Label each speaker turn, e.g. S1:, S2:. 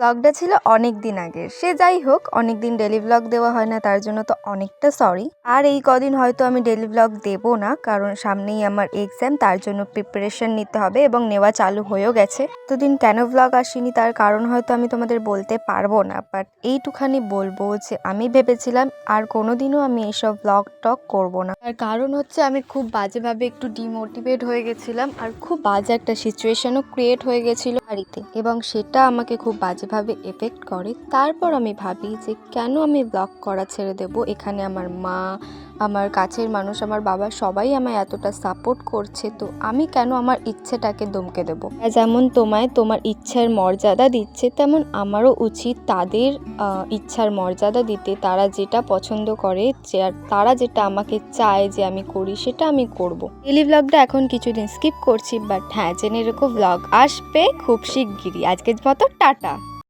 S1: ব্লগটা ছিল অনেক দিন আগের। সে যাই হোক, অনেক দিন ডেলি ব্লগ দেওয়া হয় না, তার জন্য তো অনেকটা সরি। আর এই কদিন হয়তো আমি ডেলি ব্লগ দেব না, কারণ সামনেই আমার এক্সাম, তার জন্য প্রিপারেশন নিতে হবে এবং নেওয়া চালু হয়েও গেছে। এতদিন কেন ব্লগ আসেনি তার কারণ হয়তো আমি তোমাদের বলতে পারবো না, বাট এইটুখানি বলবো যে আমি ভেবেছিলাম আর কোনোদিনও আমি এইসব ব্লগ টক করবো না। তার কারণ হচ্ছে আমি খুব বাজেভাবে একটু ডিমোটিভেট হয়ে গেছিলাম, আর খুব বাজে একটা সিচুয়েশনও ক্রিয়েট হয়ে গেছিল বাড়িতে, এবং সেটা আমাকে খুব বাজেভাবে এফেক্ট করে। তারপর আমি ভাবি যে কেন আমি ব্লগ করা ছেড়ে দেব। এখানে আমার মা, আমার কাছের মানুষ, আমার বাবা সবাই আমায় এতটা সাপোর্ট করছে, তো আমি কেন আমার ইচ্ছেটাকে দমকে দেবো। যেমন তোমায় তোমার ইচ্ছার মর্যাদা দিচ্ছে, তেমন আমারও উচিত তাদের ইচ্ছার মর্যাদা দিতে। তারা যেটা পছন্দ করে, তারা যেটা আমাকে চায় যে আমি করি, সেটা আমি করব। ডেলি ব্লগটা এখন কিছুদিন স্কিপ করছি, বাট হ্যাঁ, জেনে রেখো ব্লগ আসবে খুব শিগগিরই। আজকের মতো টাটা।